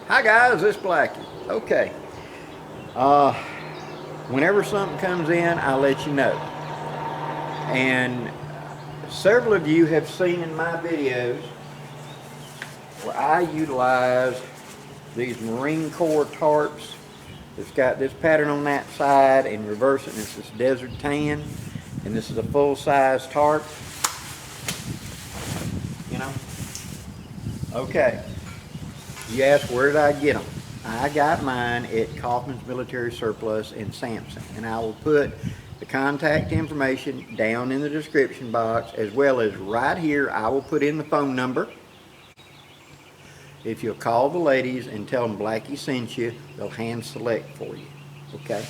Hi guys, it's Blackie. Okay. Whenever something comes in, I'll let you know. And several of you have seen in my videos where I utilize these Marine Corps tarps. It's got this pattern on that side and reverse it, and it's this desert tan. And this is a full-size tarp. You know? Okay. You ask, where did I get them? I got mine at Kaufmans Military Surplus in Samson, and I will put the contact information down in the description box, as well as right here I will put in the phone number. If you'll call the ladies and tell them Blackie sent you, they'll hand select for you, okay?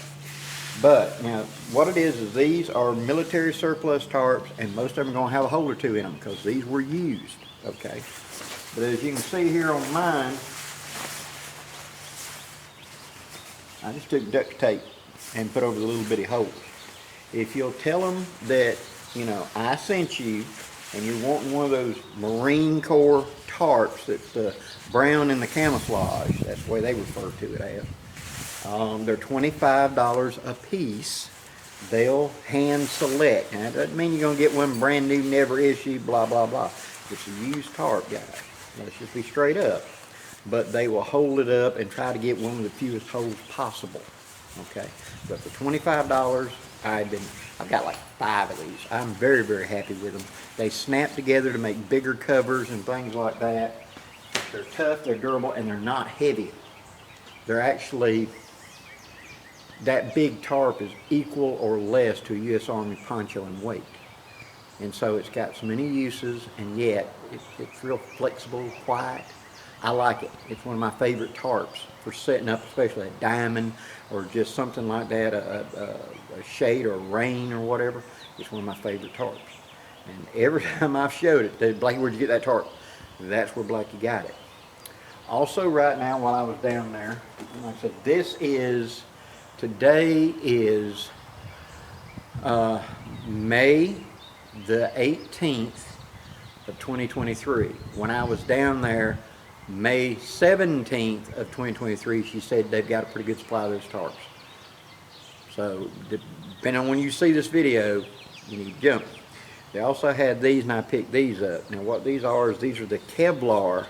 But now what it is these are military surplus tarps, and most of them are going to have a hole or two in them because these were used, okay? But as you can see here on mine, I just took duct tape and put over the little bitty holes. If you'll tell them that, you know, I sent you and you're wanting one of those Marine Corps tarps that's brown in the camouflage, that's the way they refer to it as. They're $25 a piece. They'll hand select. Now, that doesn't mean you're going to get one brand new, never issued, blah, blah, blah. It's a used tarp, guys. Let's just be straight up. But they will hold it up and try to get one of the fewest holes possible. Okay, but for $25, I've got like 5 of these. I'm very, very happy with them. They snap together to make bigger covers and things like that. They're tough, they're durable, and they're not heavy. They're actually, that big tarp is equal or less to a U.S. Army poncho in weight. And so it's got so many uses, and yet it's real flexible, quiet. I like it. It's one of my favorite tarps for setting up, especially a diamond or just something like that, a shade or rain or whatever. It's one of my favorite tarps. And every time I've showed it, Blackie, where'd you get that tarp? That's where Blackie got it. Also right now, while I was down there, like I said, today is May the 18th of 2023. When I was down there, May 17th of 2023, she said they've got a pretty good supply of those tarps. So, depending on when you see this video, you need to jump. They also had these, and I picked these up. Now, what these are is these are the Kevlar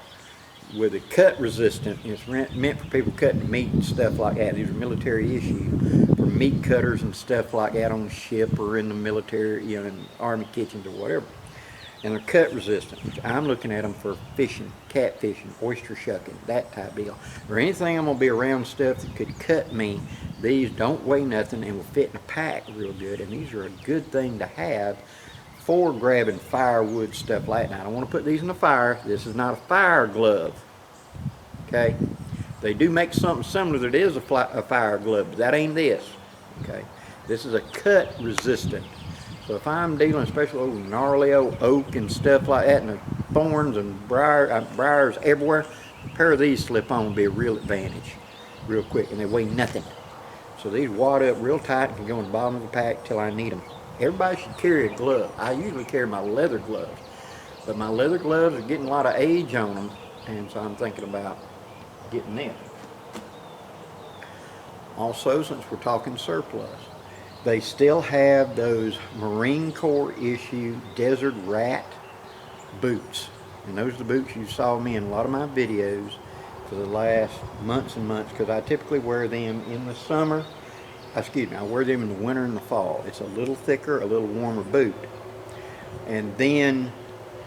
with a cut resistant. It's meant for people cutting meat and stuff like that. These are military issue for meat cutters and stuff like that on the ship or in the military, you know, in army kitchens or whatever. And they're cut resistant, which I'm looking at them for fishing, catfishing, oyster shucking, that type deal. Or anything I'm going to be around stuff that could cut me, these don't weigh nothing and will fit in a pack real good. And these are a good thing to have for grabbing firewood, stuff like that. Now, I don't want to put these in the fire. This is not a fire glove, okay? They do make something similar that is a fire glove, but that ain't this, okay? This is a cut resistant. So if I'm dealing especially with gnarly old oak and stuff like that, and the thorns and briars everywhere, a pair of these slip on will be a real advantage, real quick, and they weigh nothing. So these wad up real tight and can go in the bottom of the pack till I need them. Everybody should carry a glove. I usually carry my leather gloves, but my leather gloves are getting a lot of age on them, and so I'm thinking about getting them. Also, since we're talking surplus, they still have those Marine Corps issue Desert Rat boots. And those are the boots you saw me in a lot of my videos for the last months and months, because I typically wear them in the summer. Excuse me, I wear them in the winter and the fall. It's a little thicker, a little warmer boot. And then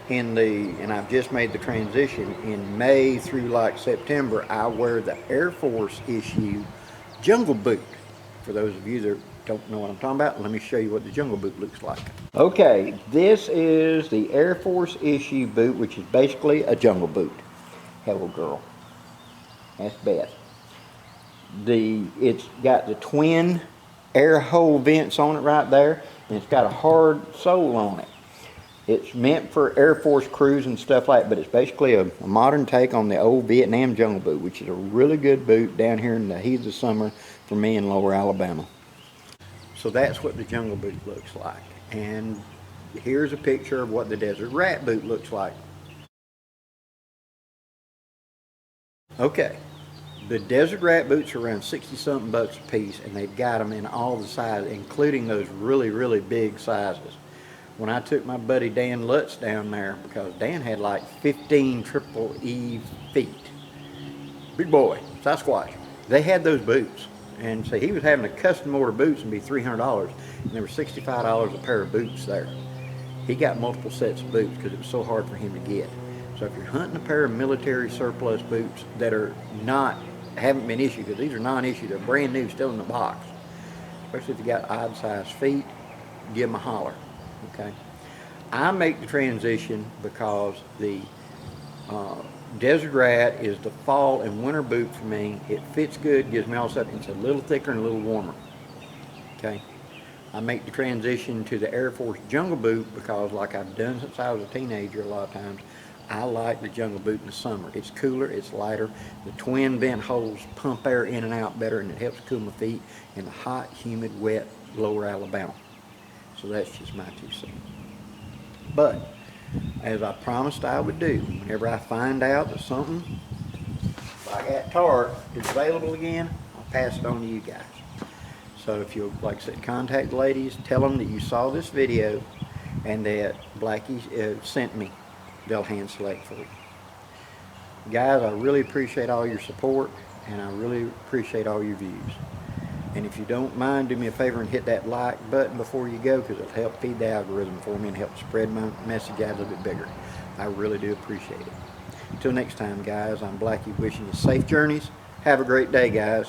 and I've just made the transition, in May through like September, I wear the Air Force issue Jungle Boot. For those of you that don't know what I'm talking about, let me show you what the Jungle Boot looks like. Okay, this is the Air Force issue boot, which is basically a jungle boot. Hello, girl. That's Beth. It's got the twin air hole vents on it right there, and it's got a hard sole on it. It's meant for Air Force crews and stuff like that, but it's basically a modern take on the old Vietnam jungle boot, which is a really good boot down here in the heat of the summer for me in lower Alabama. So that's what the jungle boot looks like. And here's a picture of what the Desert Rat boot looks like. Okay, The Desert Rat boots are around 60 something bucks a piece, and they've got them in all the sizes, including those really, really big sizes. When I took my buddy Dan Lutz down there, because Dan had like 15 triple E feet, big boy, Sasquatch, they had those boots. And so he was having a custom order boots and be $300, and there were $65 a pair of boots there. He got multiple sets of boots because it was so hard for him to get. So if you're hunting a pair of military surplus boots that are haven't been issued, because these are non-issued, they're brand new, still in the box, especially if you got odd sized feet, give them a holler. Okay, I make the transition because the Desert Rat is the fall and winter boot for me. It fits good, gives me all stuff. It's a little thicker and a little warmer. Okay, I make the transition to the Air Force Jungle Boot because, like I've done since I was a teenager, a lot of times, I like the Jungle Boot in the summer. It's cooler, it's lighter. The twin vent holes pump air in and out better, and it helps cool my feet in the hot, humid, wet lower Alabama. So that's just my 2 cents. But as I promised I would do, whenever I find out that something like that tarp is available again, I'll pass it on to you guys. So if you'll, like I said, contact the ladies, tell them that you saw this video and that Blackie sent me. They'll hand select for you. Guys, I really appreciate all your support, and I really appreciate all your views. And if you don't mind, do me a favor and hit that like button before you go, because it'll help feed the algorithm for me and help spread my message out a little bit bigger. I really do appreciate it. Until next time, guys, I'm Blackie wishing you safe journeys. Have a great day, guys.